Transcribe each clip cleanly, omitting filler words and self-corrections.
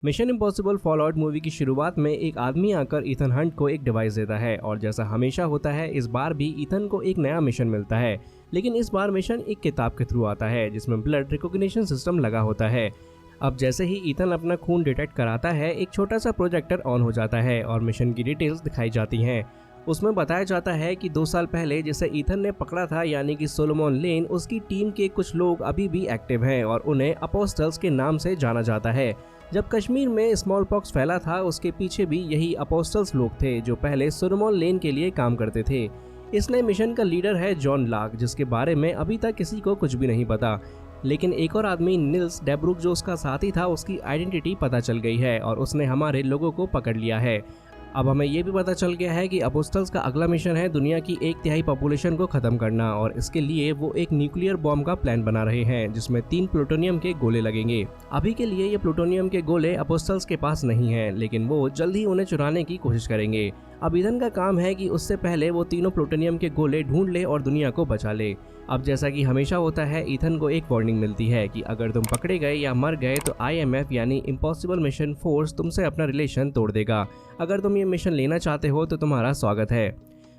Mission impossible fallout movie की शुरुआत में एक आदमी आकर ईथन हंट को एक डिवाइस देता है और जैसा हमेशा होता है इस बार भी ईथन को एक नया मिशन मिलता है। लेकिन इस बार मिशन एक किताब के थ्रू आता है जिसमें ब्लड रिकॉग्निशन सिस्टम लगा होता है। अब जैसे ही ईथन अपना खून डिटेक्ट कराता है एक छोटा सा प्रोजेक्टर ऑन हो जाता है और मिशन की डिटेल्स दिखाई जाती हैं। उसमें बताया जाता है कि 2 साल पहले जिसे ईथन ने पकड़ा था यानी कि सोलोमन लेन, उसकी टीम के कुछ लोग अभी भी एक्टिव हैं और उन्हें अपोस्टल्स के नाम से जाना जाता है। जब कश्मीर में स्मॉल पॉक्स फैला था उसके पीछे भी यही अपोस्टल्स लोग थे जो पहले सोलोमन लेन के लिए काम करते थे। इस नए मिशन का लीडर है जॉन लाक, जिसके बारे में अभी तक किसी को कुछ भी नहीं पता। लेकिन एक और आदमी निल्स डेब्रुक जो उसका साथी था उसकी आइडेंटिटी पता चल गई है और उसने हमारे लोगों को पकड़ लिया है। अब हमें ये भी पता चल गया है कि अपोस्टल्स का अगला मिशन है दुनिया की 1/3 पॉपुलेशन को खत्म करना और इसके लिए वो एक न्यूक्लियर बॉम्ब का प्लान बना रहे हैं जिसमें 3 प्लूटोनियम के गोले लगेंगे। अभी के लिए ये प्लूटोनियम के गोले अपोस्टल्स के पास नहीं हैं, लेकिन वो जल्द ही उन्हें चुराने की कोशिश करेंगे। अब ईथन का काम है कि उससे पहले वो तीनों प्लूटोनियम के गोले ढूंढ ले और दुनिया को बचा ले। अब जैसा कि हमेशा होता है ईथन को एक वार्निंग मिलती है कि अगर तुम पकड़े गए या मर गए तो IMF यानी इम्पॉसिबल मिशन फोर्स तुमसे अपना रिलेशन तोड़ देगा। अगर तुम ये मिशन लेना चाहते हो तो तुम्हारा स्वागत है।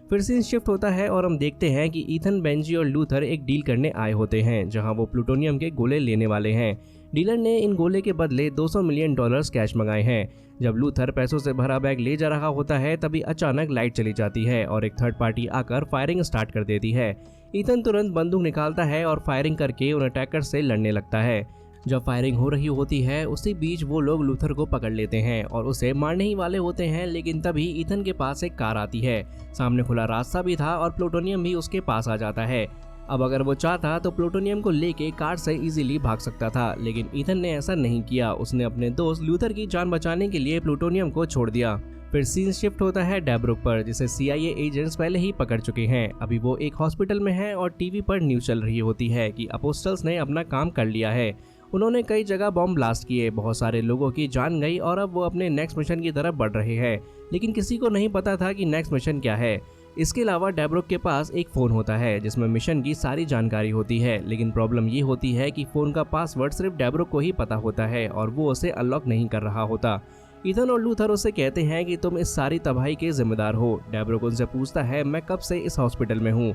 फिर सीन शिफ्ट होता है और हम देखते हैं कि ईथन, बेंजी और लूथर एक डील करने आए होते हैं जहां वो प्लूटोनियम के गोले लेने वाले हैं। डीलर ने इन गोले के बदले $200 मिलियन कैश मंगाए हैं। जब लूथर पैसों से भरा बैग ले जा रहा होता है तभी अचानक लाइट चली जाती है और एक थर्ड पार्टी आकर फायरिंग स्टार्ट कर देती है। ईथन तुरंत बंदूक निकालता है और फायरिंग करके उन अटैकर से लड़ने लगता है। जब फायरिंग हो रही होती है उसी बीच वो लोग लूथर को पकड़ लेते हैं और उसे मारने ही वाले होते हैं, लेकिन तभी ईथन के पास एक कार आती है। सामने खुला रास्ता भी था और प्लूटोनियम भी उसके पास आ जाता है। अब अगर वो चाहता तो प्लूटोनियम को लेके कार से इजीली भाग सकता था, लेकिन ईथन ने ऐसा नहीं किया। उसने अपने दोस्त लूथर की जान बचाने के लिए प्लूटोनियम को छोड़ दिया। फिर सीन शिफ्ट होता है डेब्रुक पर, जिसे CIA एजेंट्स पहले ही पकड़ चुके हैं। अभी वो एक हॉस्पिटल में है और टीवी पर न्यूज चल रही होती है कि अपोस्टल्स ने अपना काम कर लिया है। उन्होंने कई जगह बॉम्ब ब्लास्ट किए, बहुत सारे लोगों की जान गई और अब वो अपने नेक्स्ट मिशन की तरफ बढ़ रहे हैं। लेकिन किसी को नहीं पता था कि नेक्स्ट मिशन क्या है। इसके अलावा डेब्रुक के पास एक फ़ोन होता है जिसमें मिशन की सारी जानकारी होती है, लेकिन प्रॉब्लम ये होती है कि फ़ोन का पासवर्ड सिर्फ डेब्रुक को ही पता होता है और वो उसे अनलॉक नहीं कर रहा होता। ईथन और लूथर उससे कहते हैं कि तुम इस सारी तबाही के जिम्मेदार हो। डेब्रुक उनसे पूछता है मैं कब से इस हॉस्पिटल में हूँ।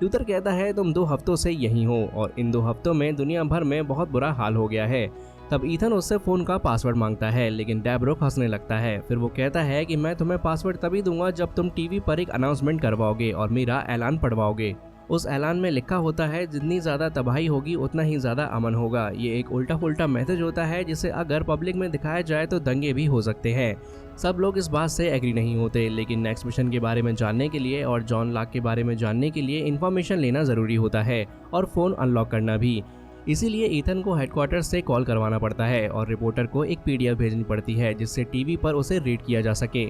लूथर कहता है तुम 2 हफ्तों से यहीं हो और इन 2 हफ्तों में दुनिया भर में बहुत बुरा हाल हो गया है। तब ईथन उससे फ़ोन का पासवर्ड मांगता है, लेकिन डेब्रुक हंसने लगता है। फिर वो कहता है कि मैं तुम्हें पासवर्ड तभी दूंगा जब तुम टीवी पर एक अनाउंसमेंट करवाओगे और मेरा ऐलान पढ़वाओगे। उस ऐलान में लिखा होता है जितनी ज़्यादा तबाही होगी उतना ही ज़्यादा अमन होगा। ये एक उल्टा पुल्टा मैसेज होता है जिसे अगर पब्लिक में दिखाया जाए तो दंगे भी हो सकते हैं। सब लोग इस बात से एग्री नहीं होते, लेकिन नेक्स्ट मिशन के बारे में जानने के लिए और जॉन लाक के बारे में जानने के लिए इन्फॉर्मेशन लेना ज़रूरी होता है और फ़ोन अनलॉक करना भी। इसीलिए ईथन को हेडक्वार्टर से कॉल करवाना पड़ता है और रिपोर्टर को एक PDF भेजनी पड़ती है जिससे टीवी पर उसे रीड किया जा सके।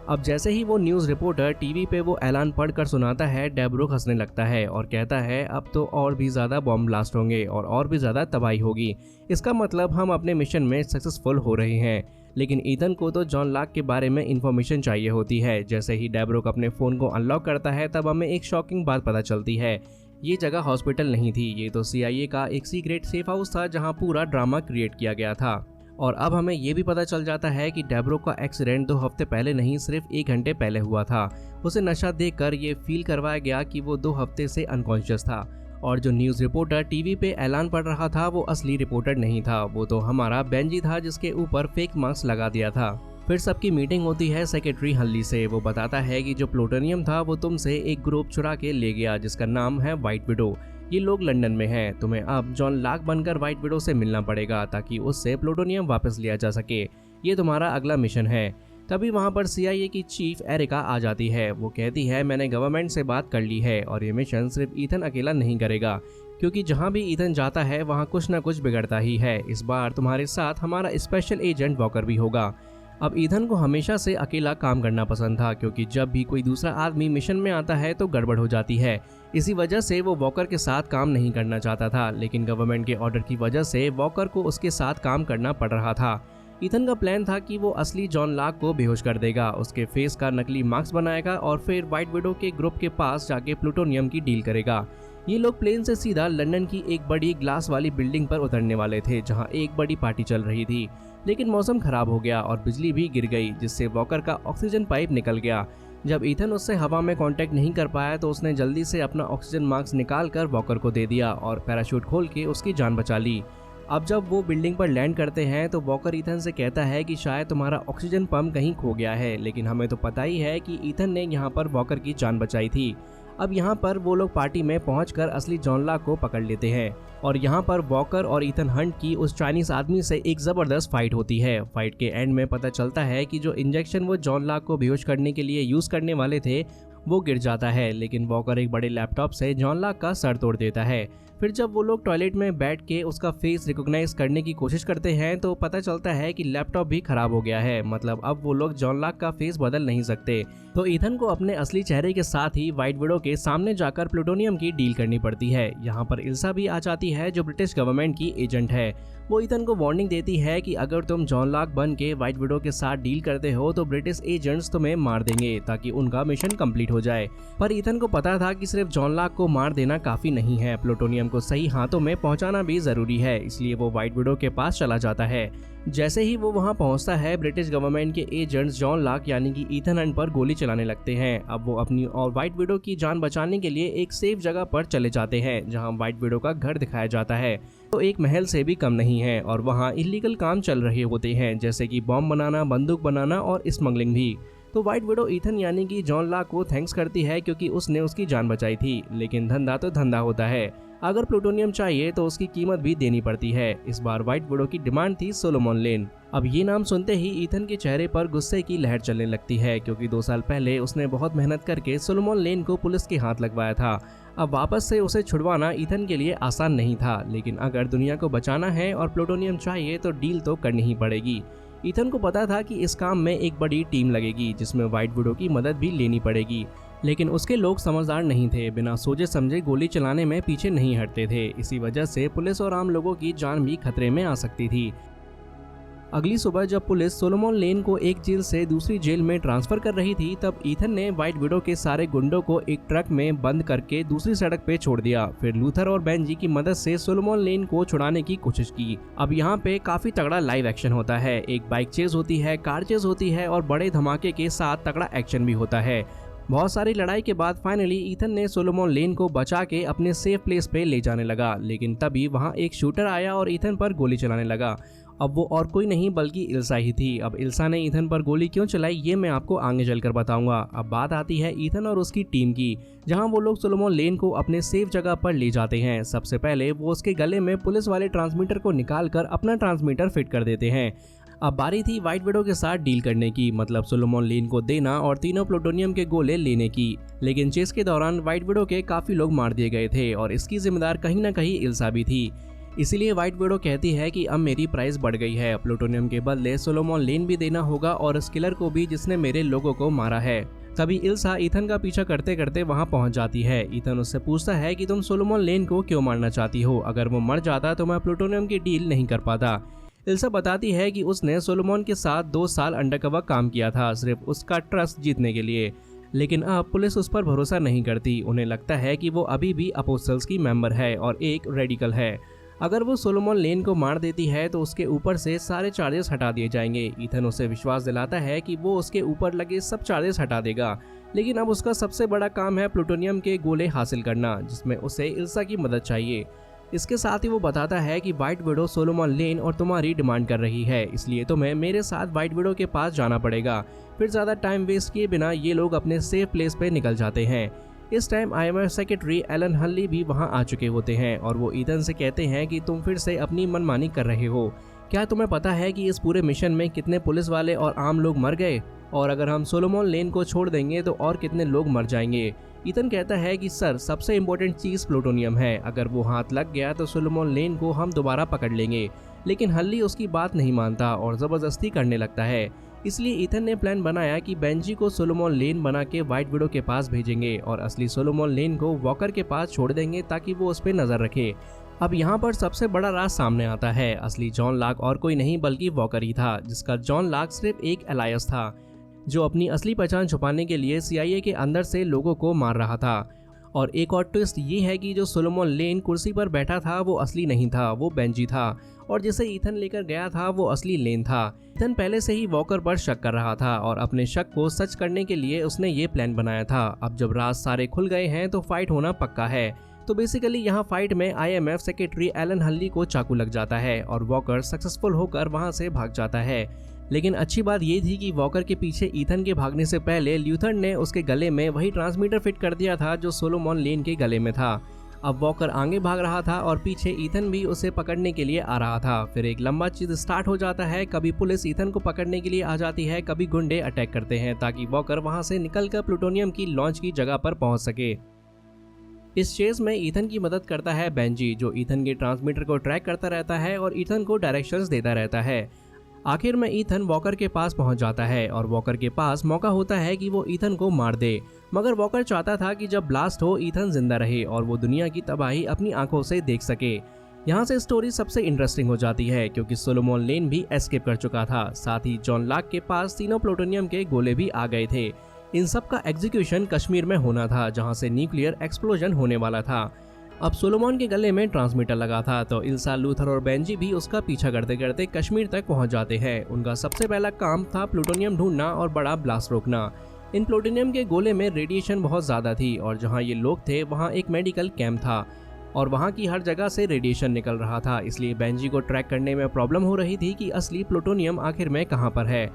अब जैसे ही वो न्यूज़ रिपोर्टर टीवी पे वो ऐलान पढ़कर सुनाता है, डेब्रुक हंसने लगता है और कहता है अब तो और भी ज़्यादा बॉम्ब ब्लास्ट होंगे और भी ज़्यादा तबाही होगी। इसका मतलब हम अपने मिशन में सक्सेसफुल हो रहे हैं। लेकिन ईथन को तो जॉन लाक के बारे में इन्फॉर्मेशन चाहिए होती है। जैसे ही डेब्रुक अपने फ़ोन को अनलॉक करता है तब हमें एक शॉकिंग बात पता चलती है। ये जगह हॉस्पिटल नहीं थी, ये तो CIA का एक सीक्रेट सेफ हाउस था जहाँ पूरा ड्रामा क्रिएट किया गया था। और अब हमें ये भी पता चल जाता है कि डेब्रुक का एक्सीडेंट 2 हफ्ते पहले नहीं सिर्फ 1 घंटे पहले हुआ था। उसे नशा देकर ये फील करवाया गया कि वो 2 हफ्ते से अनकॉन्शियस था और जो न्यूज़ रिपोर्टर टीवी पे ऐलान पढ़ रहा था वो असली रिपोर्टर नहीं था, वो तो हमारा बेंजी था जिसके ऊपर फेक मास्क लगा दिया था। फिर सबकी मीटिंग होती है सेक्रेटरी हल्ली से। वो बताता है कि जो प्लूटोनियम था वो तुमसे एक ग्रुप चुरा के ले गया जिसका नाम है व्हाइट विडो। ये लोग लंदन में हैं। तुम्हें अब जॉन लाक बनकर व्हाइट विडो से मिलना पड़ेगा ताकि उससे प्लूटोनियम वापस लिया जा सके। ये तुम्हारा अगला मिशन है। तभी वहाँ पर CIA की चीफ एरिका आ जाती है। वो कहती है मैंने गवर्नमेंट से बात कर ली है और ये मिशन सिर्फ ईथन अकेला नहीं करेगा, क्योंकि जहाँ भी ईथन जाता है वहाँ कुछ ना कुछ बिगड़ता ही है। इस बार तुम्हारे साथ हमारा स्पेशल एजेंट वॉकर भी होगा। अब ईथन को हमेशा से अकेला काम करना पसंद था, क्योंकि जब भी कोई दूसरा आदमी मिशन में आता है तो गड़बड़ हो जाती है। इसी वजह से वो वॉकर के साथ काम नहीं करना चाहता था, लेकिन गवर्नमेंट के ऑर्डर की वजह से वॉकर को उसके साथ काम करना पड़ रहा था। ईथन का प्लान था कि वो असली जॉन लाक को बेहोश कर देगा, उसके फेस का नकली मास्क बनाएगा और फिर व्हाइट विडो के ग्रुप के पास जाके प्लूटोनियम की डील करेगा। ये लोग प्लेन से सीधा लंदन की एक बड़ी ग्लास वाली बिल्डिंग पर उतरने वाले थे जहां एक बड़ी पार्टी चल रही थी। लेकिन मौसम खराब हो गया और बिजली भी गिर गई, जिससे वॉकर का ऑक्सीजन पाइप निकल गया। जब ईथन उससे हवा में कांटेक्ट नहीं कर पाया तो उसने जल्दी से अपना ऑक्सीजन मास्क निकाल कर वॉकर को दे दिया और पैराशूट खोल के उसकी जान बचा ली। अब जब वो बिल्डिंग पर लैंड करते हैं तो वॉकर ईथन से कहता है कि शायद तुम्हारा ऑक्सीजन पंप कहीं खो गया है, लेकिन हमें तो पता ही है कि ईथन ने यहाँ पर वॉकर की जान बचाई थी। अब यहाँ पर वो लोग पार्टी में पहुंचकर असली जॉन लाक को पकड़ लेते हैं और यहाँ पर वॉकर और ईथन हंट की उस चाइनीज आदमी से एक जबरदस्त फाइट होती है। फाइट के एंड में पता चलता है कि जो इंजेक्शन वो जॉन लाक को बेहोश करने के लिए यूज करने वाले थे वो गिर जाता है, लेकिन वॉकर एक बड़े लैपटॉप से जॉन लाक का सर तोड़ देता है। फिर जब वो लोग टॉयलेट में बैठ के उसका फेस रिकॉग्नाइज करने की कोशिश करते हैं तो पता चलता है कि लैपटॉप भी खराब हो गया है, मतलब अब वो लोग जॉन लाक का फेस बदल नहीं सकते। तो ईथन को अपने असली चेहरे के साथ ही व्हाइट विडो के सामने जाकर प्लूटोनियम की डील करनी पड़ती है। यहाँ पर इल्सा भी आ जाती है जो ब्रिटिश गवर्नमेंट की एजेंट है। वो ईथन को वार्निंग देती है कि अगर तुम जॉन लाक बन के व्हाइट विडो के साथ डील करते हो तो ब्रिटिश एजेंट्स तुम्हें मार देंगे ताकि उनका मिशन कंप्लीट हो जाए। पर ईथन को पता था कि सिर्फ जॉन लाक को मार देना काफी नहीं है, प्लूटोनियम को सही हाथों में पहुंचाना भी जरूरी है, इसलिए वो व्हाइट विडो के पास चला जाता है। जैसे ही वो वहां पहुंचता है ब्रिटिश गवर्नमेंट के एजेंट्स जॉन लाक यानी कि ईथन हंट पर गोली चलाने लगते हैं। अब वो अपनी और व्हाइट विडो की जान बचाने के लिए एक सेफ जगह पर चले जाते हैं जहां व्हाइट विडो का घर दिखाया जाता है। तो एक महल से भी कम नहीं है और वहां इलीगल काम चल रहे होते हैं जैसे कि बॉम्ब बनाना, बंदूक बनाना और स्मगलिंग भी। तो व्हाइट विडो ईथन यानी कि जॉन लाक को थैंक्स करती है क्योंकि उसने उसकी जान बचाई थी, लेकिन धंधा तो धंधा होता है, अगर प्लूटोनियम चाहिए तो उसकी कीमत भी देनी पड़ती है। इस बार व्हाइट विडो की डिमांड थी सोलोमन लेन। अब ये नाम सुनते ही ईथन के चेहरे पर गुस्से की लहर चलने लगती है क्योंकि 2 साल पहले उसने बहुत मेहनत करके सोलोमन लेन को पुलिस के हाथ लगवाया था। अब वापस से उसे छुड़वाना ईथन के लिए आसान नहीं था, लेकिन अगर दुनिया को बचाना है और प्लूटोनियम चाहिए तो डील तो करनी ही पड़ेगी। ईथन को पता था कि इस काम में एक बड़ी टीम लगेगी जिसमें व्हाइट विडो की मदद भी लेनी पड़ेगी, लेकिन उसके लोग समझदार नहीं थे, बिना सोचे समझे गोली चलाने में पीछे नहीं हटते थे। इसी वजह से पुलिस और आम लोगों की जान भी खतरे में आ सकती थी। अगली सुबह जब पुलिस सोलोमन लेन को एक जेल से दूसरी जेल में ट्रांसफर कर रही थी तब ईथन ने व्हाइट विडो के सारे गुंडों को एक ट्रक में बंद करके दूसरी सड़क पे छोड़ दिया। फिर लूथर और बेंजी की मदद से सोलोमन लेन को छुड़ाने की कोशिश की। अब यहाँ पे काफी तगड़ा लाइव एक्शन होता है, एक बाइक चेज होती है, कार चेज होती है और बड़े धमाके के साथ तगड़ा एक्शन भी होता है। बहुत सारी लड़ाई के बाद फाइनली ईथन ने सोलोमन लेन को बचा के अपने सेफ प्लेस पे ले जाने लगा, लेकिन तभी वहाँ एक शूटर आया और ईथन पर गोली चलाने लगा। अब वो और कोई नहीं बल्कि इल्सा ही थी। अब इल्सा ने ईथन पर गोली क्यों चलाई ये मैं आपको आगे चलकर बताऊंगा। अब बात आती है ईथन और उसकी टीम की, जहां वो लोग सोलोमन लेन को अपने सेफ जगह पर ले जाते हैं। सबसे पहले वो उसके गले में पुलिस वाले ट्रांसमीटर को निकाल कर अपना ट्रांसमीटर फिट कर देते हैं। अब बारी थी व्हाइट विडो के साथ डील करने की, मतलब सोलोमन लेन को देना और तीनों प्लूटोनियम के गोले लेने की। लेकिन चेस के दौरान व्हाइट विडो के काफी लोग मार दिए गए थे और इसकी जिम्मेदार कहीं ना कहीं इल्सा भी थी। इसीलिए व्हाइट विडो कहती है कि अब मेरी प्राइस बढ़ गई है, प्लूटोनियम के बदले सोलोमन लेन भी देना होगा और उस किलर को भी जिसने मेरे लोगों को मारा है। तभी इल्सा ईथन का पीछा करते करते वहां पहुंच जाती है। ईथन उससे पूछता है कि तुम सोलोमन लेन को क्यों मारना चाहती हो, अगर वो मर जाता तो मैं प्लूटोनियम की डील नहीं कर पाता। इल्सा बताती है कि उसने सोलोमन के साथ 2 साल अंडरकवर काम किया था सिर्फ उसका ट्रस्ट जीतने के लिए, लेकिन अब पुलिस उस पर भरोसा नहीं करती। उन्हें लगता है कि वो अभी भी अपोस्टल्स की मेंबर है और एक रेडिकल है। अगर वो सोलोमन लेन को मार देती है तो उसके ऊपर से सारे चार्जेस हटा दिए जाएंगे। ईथन उसे विश्वास दिलाता है कि वो उसके ऊपर लगे सब चार्जेस हटा देगा, लेकिन अब उसका सबसे बड़ा काम है प्लूटोनियम के गोले हासिल करना, जिसमें उसे इल्सा की मदद चाहिए। इसके साथ ही वो बताता है कि व्हाइट विडो सोलोमन लेन और तुम्हारी डिमांड कर रही है, इसलिए तुम्हें मेरे साथ व्हाइट विडो के पास जाना पड़ेगा। फिर ज़्यादा टाइम वेस्ट किए बिना ये लोग अपने सेफ प्लेस पे निकल जाते हैं। इस टाइम IMF सेक्रेटरी एलन हल्ली भी वहां आ चुके होते हैं और वो ईथन से कहते हैं कि तुम फिर से अपनी मनमानी कर रहे हो। क्या तुम्हें पता है कि इस पूरे मिशन में कितने पुलिस वाले और आम लोग मर गए, और अगर हम सोलोमन लेन को छोड़ देंगे तो और कितने लोग मर जाएंगे। ईथन कहता है कि सर, सबसे इम्पोर्टेंट चीज़ प्लूटोनियम है, अगर वो हाथ लग गया तो सोलोमन लेन को हम दोबारा पकड़ लेंगे। लेकिन हल्ली उसकी बात नहीं मानता और ज़बरदस्ती करने लगता है। इसलिए ईथन ने प्लान बनाया कि बेंजी को सोलोमन लेन बना के व्हाइट विडो के पास भेजेंगे और असली सोलोमन लेन को वॉकर के पास छोड़ देंगे ताकि वो उस पर नज़र रखे। अब यहाँ पर सबसे बड़ा राज सामने आता है। असली जॉन लाक और कोई नहीं बल्कि वॉकर ही था, जिसका जॉन लाक सिर्फ एक एलायस था जो अपनी असली पहचान छुपाने के लिए CIA के अंदर से लोगों को मार रहा था। और एक और ट्विस्ट ये है कि जो सोलोमन लेन कुर्सी पर बैठा था वो असली नहीं था, वो बेंजी था, और जिसे ईथन लेकर गया था वो असली लेन था। ईथन पहले से ही वॉकर पर शक कर रहा था और अपने शक को सच करने के लिए उसने ये प्लान बनाया था। अब जब राज सारे खुल गए हैं तो फाइट होना पक्का है। तो बेसिकली यहाँ फाइट में IMF सेक्रेटरी एलन हल्ली को चाकू लग जाता है और वॉकर सक्सेसफुल होकर वहाँ से भाग जाता है। लेकिन अच्छी बात ये थी कि वॉकर के पीछे ईथन के भागने से पहले ल्यूथर ने उसके गले में वही ट्रांसमीटर फिट कर दिया था जो सोलोमन लेन के गले में था। अब वॉकर आगे भाग रहा था और पीछे ईथन भी उसे पकड़ने के लिए आ रहा था। फिर एक लंबा चीज स्टार्ट हो जाता है। कभी पुलिस ईथन को पकड़ने के लिए आ जाती है, कभी गुंडे अटैक करते हैं ताकि वॉकर वहां से निकलकर प्लूटोनियम की लॉन्च की जगह पर पहुंच सके। इस चेज में ईथन की मदद करता है बेंजी, जो ईथन के ट्रांसमीटर को ट्रैक करता रहता है और ईथन को डायरेक्शंस देता रहता है। आखिर में ईथन वॉकर के पास पहुंच जाता है और वॉकर के पास मौका होता है कि वो ईथन को मार दे, मगर वॉकर चाहता था कि जब ब्लास्ट हो ईथन जिंदा रहे और वो दुनिया की तबाही अपनी आंखों से देख सके। यहाँ से स्टोरी सबसे इंटरेस्टिंग हो जाती है क्योंकि सोलोमन लेन भी एस्केप कर चुका था, साथ ही जॉन लाक के पास तीनों प्लूटोनियम के गोले भी आ गए थे। इन सब का एग्जीक्यूशन कश्मीर में होना था जहाँ से न्यूक्लियर एक्सप्लोजन होने वाला था। अब सोलोमन के गले में ट्रांसमीटर लगा था तो इल्सा, लूथर और बेंजी भी उसका पीछा करते करते कश्मीर तक पहुंच जाते हैं। उनका सबसे पहला काम था प्लूटोनियम ढूंढना और बड़ा ब्लास्ट रोकना। इन प्लूटोनियम के गोले में रेडिएशन बहुत ज़्यादा थी और जहां ये लोग थे वहां एक मेडिकल कैंप था और वहां की हर जगह से रेडिएशन निकल रहा था, इसलिए बेंजी को ट्रैक करने में प्रॉब्लम हो रही थी कि असली प्लूटोनियम आखिर में कहाँ पर है।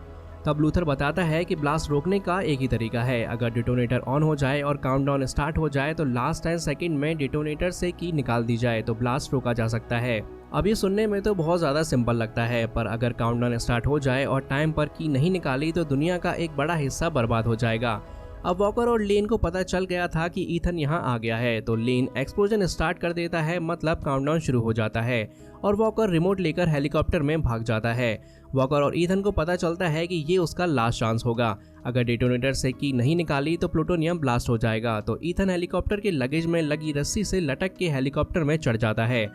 तब लूथर बताता है कि ब्लास्ट रोकने का एक ही तरीका है, अगर डिटोनेटर ऑन हो जाए और काउंटडाउन स्टार्ट हो जाए तो लास्ट 10 सेकंड में डिटोनेटर से की निकाल दी जाए तो ब्लास्ट रोका जा सकता है। अब ये सुनने में तो बहुत ज़्यादा सिंपल लगता है, पर अगर काउंटडाउन स्टार्ट हो जाए और टाइम पर की नहीं निकाली तो दुनिया का एक बड़ा हिस्सा बर्बाद हो जाएगा। अब वॉकर और लेन को पता चल गया था कि ईथन यहाँ आ गया है, तो लेन एक्सप्लोजन स्टार्ट कर देता है, मतलब काउंटडाउन शुरू हो जाता है और वॉकर रिमोट लेकर हेलीकॉप्टर में भाग जाता है। वॉकर और ईथन को पता चलता है कि ये उसका लास्ट चांस होगा, अगर डिटोनेटर से की नहीं निकाली तो प्लूटोनियम ब्लास्ट हो जाएगा। तो ईथन हेलीकॉप्टर के लगेज में लगी रस्सी से लटक के हेलीकॉप्टर में चढ़ जाता है।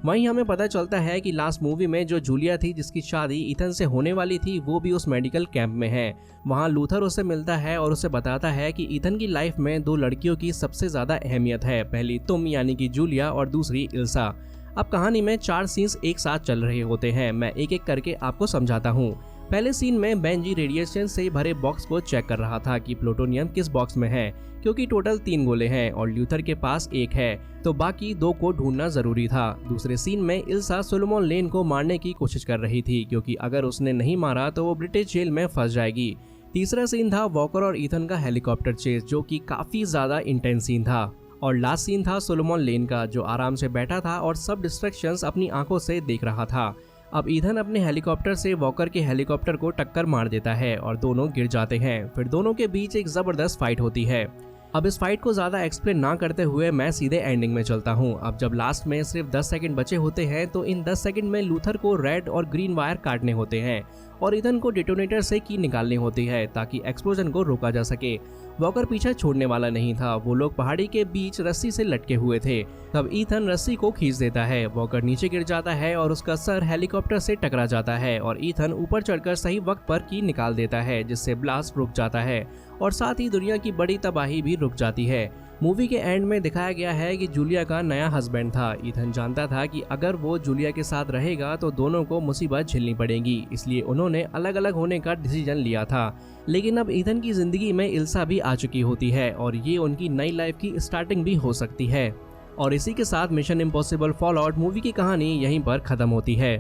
वहीं हमें पता चलता है कि लास्ट मूवी में जो जूलिया थी जिसकी शादी ईथन से होने वाली थी वो भी उस मेडिकल कैंप में है। वहां लूथर उसे मिलता है और उसे बताता है कि ईथन की लाइफ में 2 लड़कियों की सबसे ज्यादा अहमियत है, पहली तुम यानी कि जूलिया और दूसरी इल्सा। अब कहानी में 4 सीन्स एक साथ चल रहे होते हैं, मैं एक एक करके आपको समझाता हूँ। पहले सीन में बेंजी रेडिएशन से भरे बॉक्स को चेक कर रहा था कि प्लूटोनियम किस बॉक्स में है, क्योंकि टोटल 3 गोले हैं और ल्यूथर के पास 1 है, तो बाकी 2 को ढूंढना जरूरी था। दूसरे सीन में इल्सा सोलोमन लेन को मारने की कोशिश कर रही थी, क्योंकि अगर उसने नहीं मारा तो वो ब्रिटिश जेल में फंस जाएगी। तीसरा सीन था वॉकर और ईथन का हेलीकॉप्टर चेस, जो कि काफी ज्यादा इंटेंस सीन था। और लास्ट सीन था सोलोमन लेन का, जो आराम से बैठा था और सब डिस्ट्रैक्शंस अपनी आंखों से देख रहा था। अब ईथन अपने हेलीकॉप्टर से वॉकर के हेलीकॉप्टर को टक्कर मार देता है और दोनों गिर जाते हैं। फिर दोनों के बीच एक जबरदस्त फाइट होती है। अब इस फाइट को ज़्यादा एक्सप्लेन ना करते हुए मैं सीधे एंडिंग में चलता हूँ। अब जब लास्ट में सिर्फ 10 सेकंड बचे होते हैं तो इन 10 सेकंड में लूथर को रेड और ग्रीन वायर काटने होते हैं और ईथन को डिटोनेटर से की निकालनी होती है ताकि एक्सप्लोजन को रोका जा सके। वॉकर पीछा छोड़ने वाला नहीं था, वो लोग पहाड़ी के बीच रस्सी से लटके हुए थे। तब ईथन रस्सी को खींच देता है, वॉकर नीचे गिर जाता है और उसका सर हेलीकॉप्टर से टकरा जाता है और ईथन ऊपर चढ़कर सही वक्त पर की निकाल देता है, जिससे ब्लास्ट रुक जाता है और साथ ही दुनिया की बड़ी तबाही भी रुक जाती है। मूवी के एंड में दिखाया गया है कि जूलिया का नया हस्बैंड था। ईथन जानता था कि अगर वो जूलिया के साथ रहेगा तो दोनों को मुसीबत झेलनी पड़ेगी, इसलिए उन्होंने अलग अलग होने का डिसीजन लिया था। लेकिन अब ईथन की जिंदगी में इल्सा भी आ चुकी होती है और ये उनकी नई लाइफ की स्टार्टिंग भी हो सकती है। और इसी के साथ मिशन इम्पॉसिबल फॉलआउट मूवी की कहानी यहीं पर खत्म होती है।